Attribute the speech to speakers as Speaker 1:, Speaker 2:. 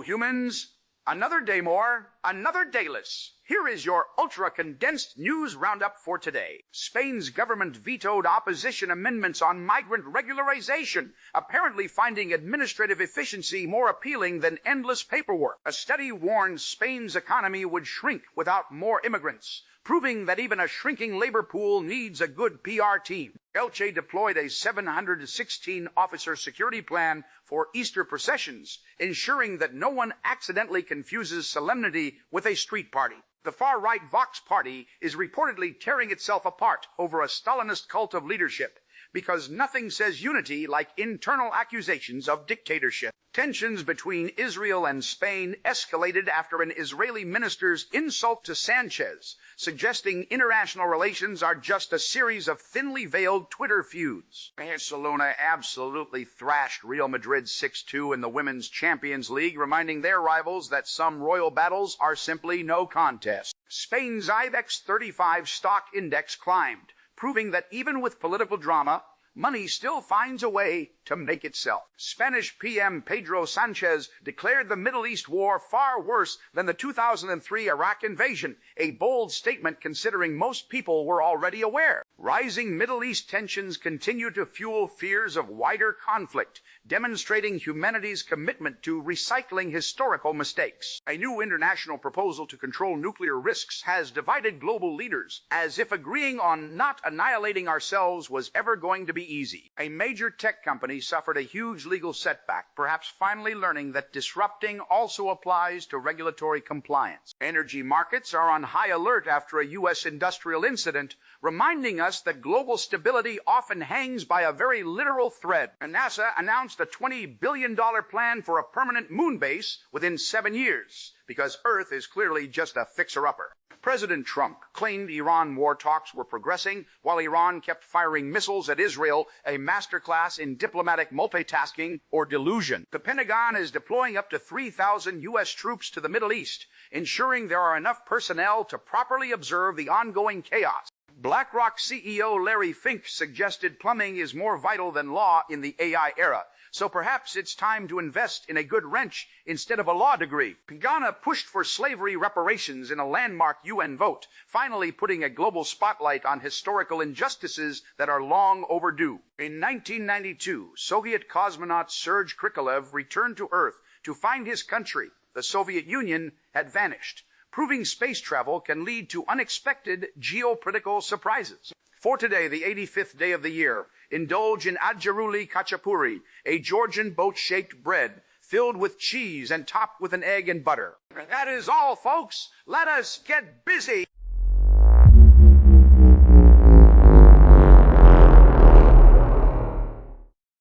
Speaker 1: humans. Another day more, another dayless. Here is your ultra-condensed news roundup for today. Spain's government vetoed opposition amendments on migrant regularization, apparently finding administrative efficiency more appealing than endless paperwork. A study warned Spain's economy would shrink without more immigrants, proving that even a shrinking labor pool needs a good PR team. Elche deployed a 716-officer security plan for Easter processions, ensuring that no one accidentally confuses solemnity with a street party. The far-right Vox Party is reportedly tearing itself apart over a Stalinist cult of leadership, because nothing says unity like internal accusations of dictatorship. Tensions between Israel and Spain escalated after an Israeli minister's insult to Sanchez, suggesting international relations are just a series of thinly veiled Twitter feuds. Barcelona absolutely thrashed Real Madrid 6-2 in the Women's Champions League, reminding their rivals that some royal battles are simply no contest. Spain's IBEX 35 stock index climbed, proving that even with political drama, money still finds a way to make itself. Spanish PM Pedro Sanchez declared the Middle East war far worse than the 2003 Iraq invasion, a bold statement considering most people were already aware. Rising Middle East tensions continue to fuel fears of wider conflict, demonstrating humanity's commitment to recycling historical mistakes. A new international proposal to control nuclear risks has divided global leaders, as if agreeing on not annihilating ourselves was ever going to be easy. A major tech company suffered a huge legal setback, perhaps finally learning that disrupting also applies to regulatory compliance. Energy markets are on high alert after a U.S. industrial incident, reminding us that global stability often hangs by a very literal thread. And NASA announced a $20 billion plan for a permanent moon base within 7 years, because Earth is clearly just a fixer-upper. President Trump claimed Iran war talks were progressing while Iran kept firing missiles at Israel, a masterclass in diplomatic multitasking or delusion. The Pentagon is deploying up to 3,000 U.S. troops to the Middle East, ensuring there are enough personnel to properly observe the ongoing chaos. BlackRock CEO Larry Fink suggested plumbing is more vital than law in the AI era, so perhaps it's time to invest in a good wrench instead of a law degree. Ghana pushed for slavery reparations in a landmark UN vote, finally putting a global spotlight on historical injustices that are long overdue. In 1992, Soviet cosmonaut Sergei Krikalev returned to Earth to find his country, the Soviet Union, had vanished, proving space travel can lead to unexpected geopolitical surprises. For today, the 85th day of the year, indulge in adjaruli khachapuri, a Georgian boat-shaped bread filled with cheese and topped with an egg and butter. That is all, folks. Let us get busy.